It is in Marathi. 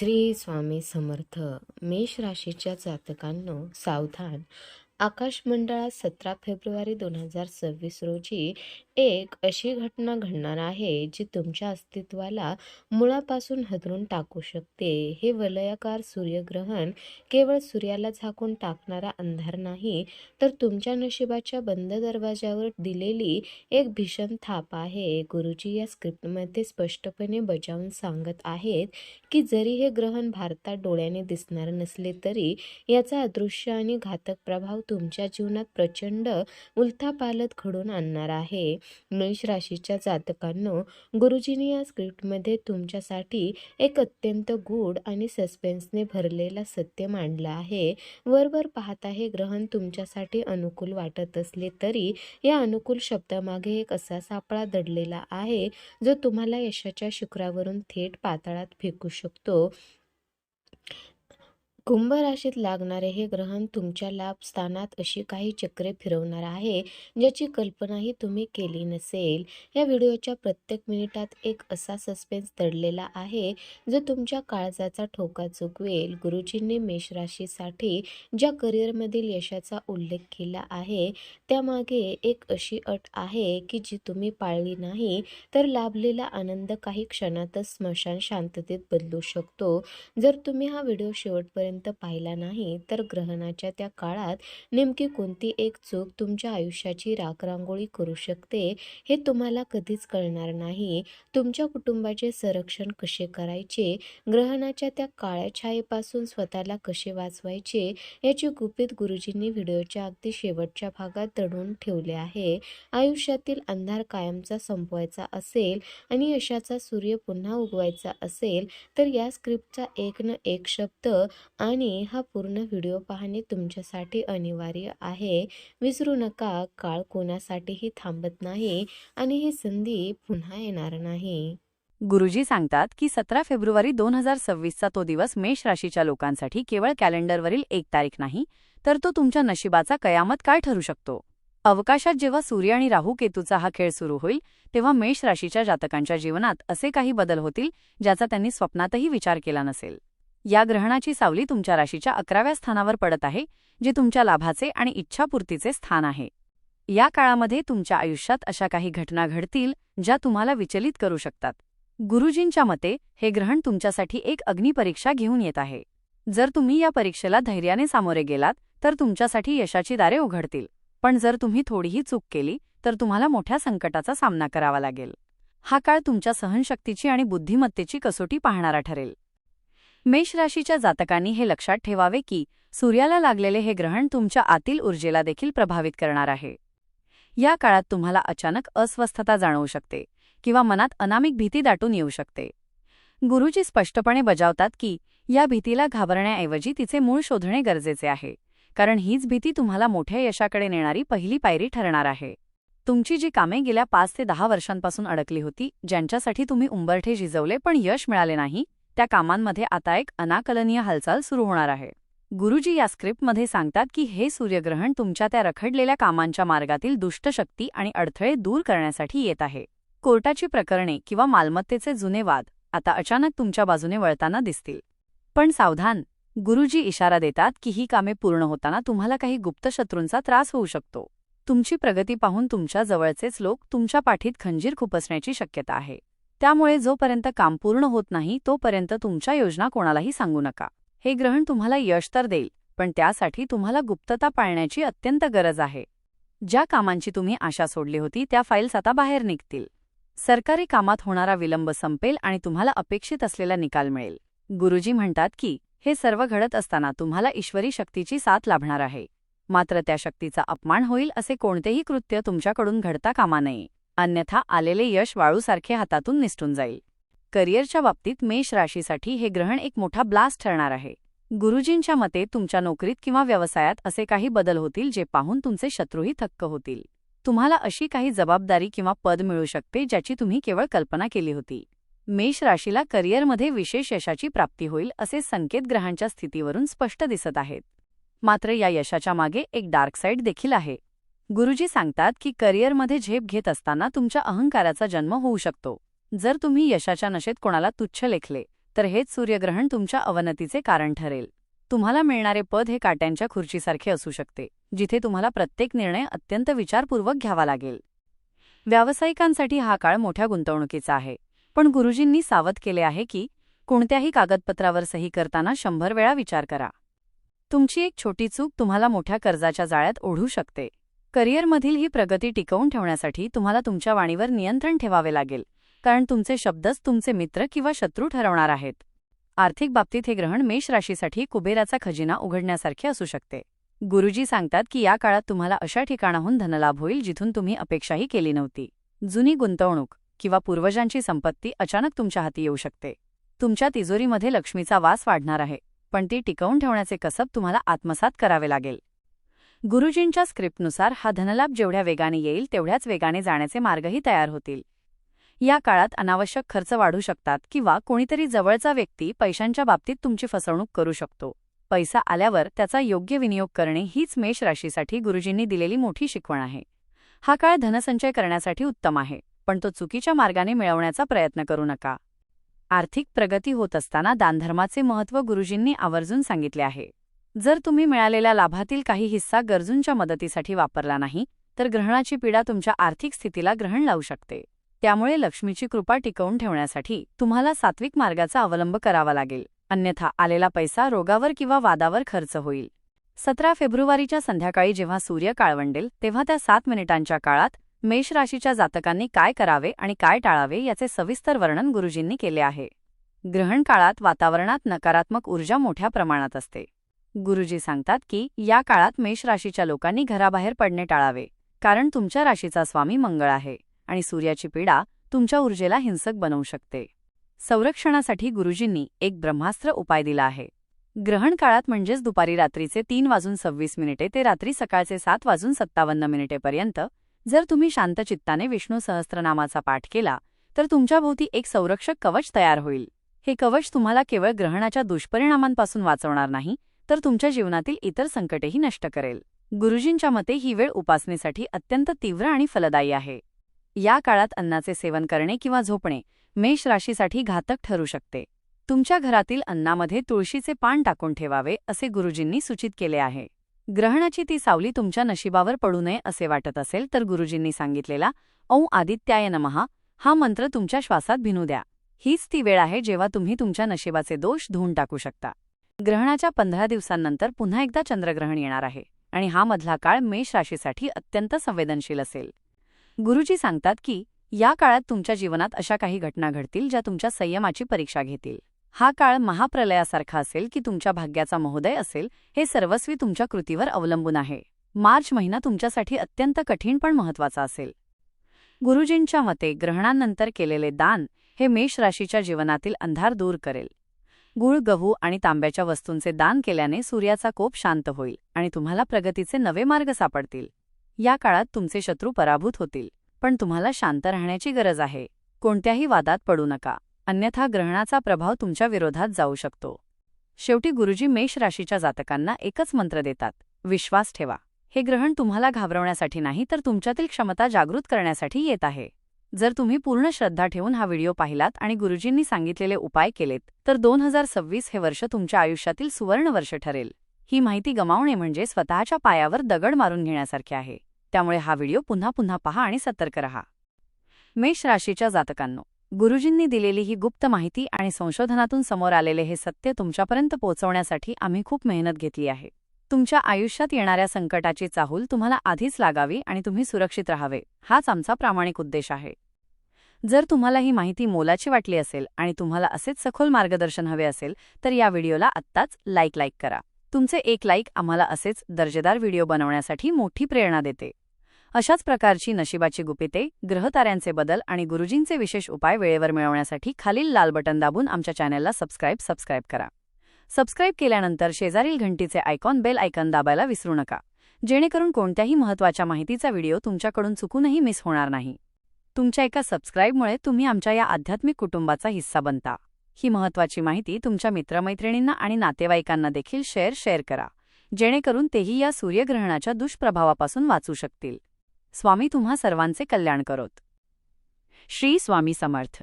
श्री स्वामी समर्थ. मेष राशीच्या जातकांनो सावधान. आकाश मंडळात 17 फेब्रुवारी 2026 रोजी एक अशी घटना घडणार आहे जी तुमच्या अस्तित्वाला मुळापासून हादरून टाकू शकते. हे वलयाकार सूर्यग्रहण केवळ सूर्याला झाकून टाकणारा अंधार नाही, तर तुमच्या नशिबाच्या बंद दरवाजावर दिलेली एक भीषण थाप आहे. गुरुजी या स्क्रिप्टमध्ये स्पष्टपणे बजावून सांगत आहेत की जरी हे ग्रहण भारतात डोळ्याने दिसणार नसले तरी याचा अदृश्य आणि घातक प्रभाव तुमच्या जीवनात प्रचंड उलथापालथ घडवून आणणार आहे. मेष राशीच्या जातकांनो, गुरुजींनी या स्क्रिप्टमध्ये तुमच्यासाठी एक अत्यंत गूढ आणि सस्पेन्सने भरलेला सत्य मांडलं आहे. वरवर पाहता हे ग्रहण तुमच्यासाठी अनुकूल वाटत असले तरी या अनुकूल शब्दामागे एक असा सापळा दडलेला आहे जो तुम्हाला यशाच्या शिखरावरून थेट पाताळात फेकू शकतो. कुंभ राशीत लागणारे हे ग्रहण तुमच्या लाभ स्थानात अशी काही चक्रे फिरवणार आहे ज्याची कल्पनाही तुम्ही केली नसेल. या व्हिडिओच्या प्रत्येक मिनिटात एक असा सस्पेन्स दडलेला आहे जो तुमच्या काळजाचा ठोका चुकवेल. गुरुजींनी मेष राशीसाठी ज्या करिअरमधील यशाचा उल्लेख केला आहे त्यामागे एक अशी अट आहे की जी तुम्ही पाळली नाही तर लाभलेला आनंद काही क्षणातच स्मशान शांततेत बदलू शकतो. जर तुम्ही हा व्हिडिओ शेवटपर्यंत पाहिला नाही तर ग्रहणाच्या त्या काळात नेमकी कोणती एक चूक तुमच्या आयुष्याची राखरांगोळी करू शकते हे तुम्हाला कधीच कळणार नाही. तुमच्या कुटुंबाचे संरक्षण कसे करायचे, ग्रहणाच्या त्या काळ्या छायेपासून स्वतःला कसे वाचवायचे याची गुपित गुरुजींनी व्हिडिओच्या अगदी शेवटच्या भागात दडवून ठेवले आहे. आयुष्यातील अंधार कायमचा संपवायचा असेल आणि यशाचा सूर्य पुन्हा उगवायचा असेल तर या स्क्रिप्टचा एक न एक शब्द आणि हा पूर्ण व्हिडिओ पाहणे तुमच्यासाठी अनिवार्य आहे. विसरू नका, काळ कोणासाठीही थांबत नाही आणि ही संधी पुन्हा येणार नाही. गुरुजी सांगतात की 17 फेब्रुवारी 2026चा तो दिवस मेष राशीच्या लोकांसाठी केवळ कॅलेंडरवरील एक तारीख नाही, तर तो तुमच्या नशिबाचा कयामत काळ ठरू शकतो. अवकाशात जेव्हा सूर्य आणि राहू केतूचा हा खेळ सुरू होईल तेव्हा मेष राशीच्या जातकांच्या जीवनात असे काही बदल होतील ज्याचा त्यांनी स्वप्नातही विचार केला नसेल. या ग्रहणाची सावली तुमच्या राशीच्या 11व्या स्थानावर पडत आहे, जे तुमच्या लाभाचे आणि इच्छापूर्तीचे स्थान आहे. या काळामध्ये तुमच्या आयुष्यात अशा काही घटना घडतील ज्या तुम्हाला विचलित करू शकतात. गुरुजींच्या मते हे ग्रहण तुमच्यासाठी एक अग्निपरीक्षा घेऊन येत आहे. जर तुम्ही या परीक्षेला धैर्याने सामोरे गेलात तर तुमच्यासाठी यशाची दारे उघडतील, पण जर तुम्ही थोडीही चूक केली तर तुम्हाला मोठ्या संकटाचा सामना करावा लागेल. हा काळ तुमच्या सहनशक्तीची आणि बुद्धिमत्तेची कसोटी पाहणारा ठरेल. मेष राशीच्या जातकांनी हे लक्षात ठेवावे की सूर्याला लागलेले हे ग्रहण तुमच्या आतील ऊर्जेला देखील प्रभावित करणार आहे. या काळात तुम्हाला अचानक अस्वस्थता जाणवू शकते किंवा मनात अनामिक भीती दाटून येऊ शकते. गुरुजी स्पष्टपणे बजावतात की या भीतीला घाबरण्याऐवजी तिचे मूळ शोधणे गरजेचे आहे, कारण हीच भीती तुम्हाला मोठ्या यशाकडे नेणारी पहिली पायरी ठरणार आहे. तुमची जी कामे गेल्या 5 ते 10 वर्षांपासून अडकली होती, ज्यांच्यासाठी तुम्ही उंबरठे झिजवले पण यश मिळाले नाही, त्या कामांमध्ये आता एक अनाकलनीय हालचाल सुरू होणार आहे. गुरुजी या स्क्रिप्टमध्ये सांगतात की हे सूर्यग्रहण तुमच्या त्या रखडलेल्या कामांच्या मार्गातील दुष्ट शक्ती आणि अडथळे दूर करण्यासाठी येत आहे. कोर्टाची प्रकरणे किंवा मालमत्तेचे जुने वाद आता अचानक तुमच्या बाजूने वळताना दिसतील. पण सावधान, गुरुजी इशारा देतात की ही कामे पूर्ण होताना तुम्हाला काही गुप्त शत्रूंचा त्रास होऊ शकतो. तुमची प्रगती पाहून तुमच्या जवळचेच लोक तुमच्या पाठीत खंजीर खुपसण्याची शक्यता आहे. त्यामुळे जोपर्यंत काम पूर्ण होत नाही तोपर्यंत तुमच्या योजना कोणालाही सांगू नका. हे ग्रहण तुम्हाला यश तर देईल, पण त्यासाठी तुम्हाला गुप्तता पाळण्याची अत्यंत गरज आहे. ज्या कामांची तुम्ही आशा सोडली होती त्या फाईल्स आता बाहेर निघतील. सरकारी कामात होणारा विलंब संपेल आणि तुम्हाला अपेक्षित असलेला निकाल मिळेल. गुरुजी म्हणतात की हे सर्व घडत असताना तुम्हाला ईश्वरी शक्तीची साथ लाभणार आहे. मात्र त्या शक्तीचा अपमान होईल असे कोणतेही कृत्य तुमच्याकडून घडता कामा नये, अन्यथा आलेले यश वाळूसारखे हातातून निसटून जाईल. करिअरच्या बाबतीत मेष राशीसाठी हे ग्रहण एक मोठा ब्लास्ट ठरणार आहे. गुरुजींच्या मते तुमच्या नोकरीत किंवा व्यवसायात असे काही बदल होतील जे पाहून तुमचे शत्रूही थक्क होतील. तुम्हाला अशी काही जबाबदारी किंवा पद मिळू शकते ज्याची तुम्ही केवळ कल्पना केली होती. मेष राशीला करिअरमध्ये विशेष यशाची प्राप्ती होईल असे संकेत ग्रहांच्या स्थितीवरून स्पष्ट दिसत आहेत. मात्र या यशाच्या मागे एक डार्क साईड देखील आहे. गुरुजी सांगतात की करिअरमध्ये झेप घेत असताना तुमच्या अहंकाराचा जन्म होऊ शकतो. जर तुम्ही यशाच्या नशेत कोणाला तुच्छ लेखले तर हेच सूर्यग्रहण तुमच्या अवनतीचे कारण ठरेल. तुम्हाला मिळणारे पद हे काट्यांच्या खुर्चीसारखे असू शकते, जिथे तुम्हाला प्रत्येक निर्णय अत्यंत विचारपूर्वक घ्यावा लागेल. व्यावसायिकांसाठी हा काळ मोठ्या गुंतवणुकीचा आहे, पण गुरुजींनी सावध केले आहे की कोणत्याही कागदपत्रावर सही करताना 100 वेळा विचार करा. तुमची एक छोटी चूक तुम्हाला मोठ्या कर्जाच्या जाळ्यात ओढू शकते. करिअरमधील ही प्रगती टिकवून ठेवण्यासाठी तुम्हाला तुमच्या वाणीवर नियंत्रण ठेवावे लागेल, कारण तुमचे शब्दच तुमचे मित्र किंवा शत्रू ठरवणार आहेत. आर्थिक बाबतीत हे ग्रहण मेष राशीसाठी कुबेराचा खजिना उघडण्यासारखे असू शकते. गुरुजी सांगतात की या काळात तुम्हाला अशा ठिकाणाहून धनलाभ होईल जिथून तुम्ही अपेक्षाही केली नव्हती. जुनी गुंतवणूक किंवा पूर्वजांची संपत्ती अचानक तुमच्या हाती येऊ शकते. तुमच्या तिजोरीमध्ये लक्ष्मीचा वास वाढणार आहे, पण ती टिकवून ठेवण्याचे कसब तुम्हाला आत्मसात करावे लागेल. गुरुजींच्या स्क्रिप्टनुसार हा धनलाभ जेवढ्या वेगाने येईल तेवढ्याच वेगाने जाण्याचे मार्गही तयार होतील. या काळात अनावश्यक खर्च वाढू शकतात किंवा कोणीतरी जवळचा व्यक्ती पैशांच्या बाबतीत तुमची फसवणूक करू शकतो. पैसा आल्यावर त्याचा योग्य विनियोग करणे हीच मेष राशीसाठी गुरुजींनी दिलेली मोठी शिकवण आहे. हा काळ धनसंचय करण्यासाठी उत्तम आहे, पण तो चुकीच्या मार्गाने मिळवण्याचा प्रयत्न करू नका. आर्थिक प्रगती होत असताना दानधर्माचे महत्त्व गुरुजींनी आवर्जून सांगितले आहे. जर तुम्ही मिळालेल्या लाभातील काही हिस्सा गरजूंच्या मदतीसाठी वापरला नाही, तर ग्रहणाची पीडा तुमच्या आर्थिक स्थितीला ग्रहण लावू शकते. त्यामुळे लक्ष्मीची कृपा टिकवून ठेवण्यासाठी तुम्हाला सात्विक मार्गाचा अवलंब करावा लागेल, अन्यथा आलेला पैसा रोगावर किंवा वादावर खर्च होईल. 17 फेब्रुवारीच्या संध्याकाळी जेव्हा सूर्य काळवंडेल तेव्हा त्या 7 मिनिटांच्या काळात मेष राशीच्या जातकांनी काय करावे आणि काय टाळावे याचे सविस्तर वर्णन गुरुजींनी केले आहे. ग्रहण काळात वातावरणात नकारात्मक ऊर्जा मोठ्या प्रमाणात असते. गुरुजी सांगतात की या काळात मेष राशीच्या लोकांनी घराबाहेर पडणे टाळावे, कारण तुमच्या राशीचा स्वामी मंगळ आहे आणि सूर्याची पीडा तुमच्या ऊर्जेला हिंसक बनवू शकते. संरक्षणासाठी गुरुजींनी एक ब्रह्मास्त्र उपाय दिला आहे. ग्रहण काळात म्हणजेच दुपारी रात्रीचे 3:26 ते रात्री सकाळचे 7:57 पर्यंत जर तुम्ही शांतचित्ताने विष्णू सहस्त्रनामाचा पाठ केला तर तुमच्याभोवती एक संरक्षक कवच तयार होईल. हे कवच तुम्हाला केवळ ग्रहणाच्या दुष्परिणामांपासून वाचवणार नाही, तर तुमच्या जीवनातील इतर संकटेही नष्ट करेल. गुरुजींच्या मते ही वेळ उपासनेसाठी अत्यंत तीव्र आणि फलदायी आहे. या काळात अन्नाचे सेवन करणे किंवा झोपणे मेष राशीसाठी घातक ठरू शकते. तुमच्या घरातील अन्नामध्ये तुळशीचे पान टाकून ठेवावे असे गुरुजींनी सूचित केले आहे. ग्रहणाची ती सावली तुमच्या नशिबावर पडू नये असे वाटत असेल तर गुरुजींनी सांगितलेला ओं आदित्याय नमः हा मंत्र तुमच्या श्वासात भिनू द्या. हीच ती वेळ आहे जेव्हा तुम्ही तुमच्या नशिबाचे दोष धुवून टाकू शकता. ग्रहणाच्या 15 दिवसांनंतर पुन्हा एकदा चंद्रग्रहण येणार आहे आणि हा मधला काळ मेष राशीसाठी अत्यंत संवेदनशील असेल. गुरुजी सांगतात की या काळात तुमच्या जीवनात अशा काही घटना घडतील ज्या तुमच्या संयमाची परीक्षा घेतील. हा काळ महाप्रलयासारखा असेल की तुमच्या भाग्याचा महोदय असेल हे सर्वस्वी तुमच्या कृतीवर अवलंबून आहे. मार्च महिना तुमच्यासाठी अत्यंत कठीण पण महत्त्वाचा असेल. गुरुजींच्या मते ग्रहणानंतर केलेले दान हे मेष राशीच्या जीवनातील अंधार दूर करेल. गूळ, गहू आणि तांब्याच्या वस्तूंचे दान केल्याने सूर्याचा कोप शांत होईल आणि तुम्हाला प्रगतीचे नवे मार्ग सापडतील. या काळात तुमचे शत्रू पराभूत होतील, पण तुम्हाला शांत राहण्याची गरज आहे. कोणत्याही वादात पडू नका, अन्यथा ग्रहणाचा प्रभाव तुमच्या विरोधात जाऊ शकतो. शेवटी गुरुजी मेष राशीच्या जातकांना एकच मंत्र देतात, विश्वास ठेवा. हे ग्रहण तुम्हाला घाबरवण्यासाठी नाही तर तुमच्यातील क्षमता जागृत करण्यासाठी येत आहे. जर तुम्ही पूर्ण श्रद्धा ठेवून हा व्हिडिओ पाहिलात आणि गुरुजींनी सांगितलेले उपाय केलेत तर 2026 हे वर्ष तुमच्या आयुष्यातील सुवर्ण वर्ष ठरेल. ही माहिती गमावणे म्हणजे स्वतःच्या पायावर दगड मारून घेण्यासारखे आहे. त्यामुळे हा व्हिडिओ पुन्हा पुन्हा पहा आणि सतर्क रहा. मेष राशीच्या जातकांनो, गुरुजींनी दिलेली ही गुप्त माहिती आणि संशोधनातून समोर आलेले हे सत्य तुमच्यापर्यंत पोहोचवण्यासाठी आम्ही खूप मेहनत घेतली आहे. तुमच्या आयुष्यात येणाऱ्या संकटाची चाहूल तुम्हाला आधीच लागावी आणि तुम्ही सुरक्षित राहावे, हाच आमचा प्रामाणिक उद्देश आहे. जर तुम्हाला ही माहिती मोलाची वाटली असेल आणि तुम्हाला असेच सखोल मार्गदर्शन हवे असेल तर या व्हिडिओला आत्ताच लाईक करा. तुमचे एक लाईक आम्हाला असेच दर्जेदार व्हिडिओ बनवण्यासाठी मोठी प्रेरणा देते. अशाच प्रकारची नशिबाची गुपिते, ग्रहताऱ्यांचे बदल आणि गुरुजींचे विशेष उपाय वेळेवर मिळवण्यासाठी खालील लाल बटन दाबून आमच्या चॅनलला सबस्क्राईब करा. सबस्क्राईब केल्यानंतर शेजारील घंटीचे आयकॉन बेल आयकॉन दाबायला विसरू नका, जेणेकरून कोणत्याही महत्त्वाच्या माहितीचा व्हिडिओ तुमच्याकडून चुकूनही मिस होणार नाही. तुमच्या एका सबस्क्राईबमुळे तुम्ही आमच्या या आध्यात्मिक कुटुंबाचा हिस्सा बनता. ही महत्त्वाची माहिती तुमच्या मित्रमैत्रिणींना आणि नातेवाईकांना देखील शेअर करा, जेणेकरून तेही या सूर्यग्रहणाच्या दुष्प्रभावापासून वाचू शकतील. स्वामी तुम्हा सर्वांचे कल्याण करोत. श्री स्वामी समर्थ.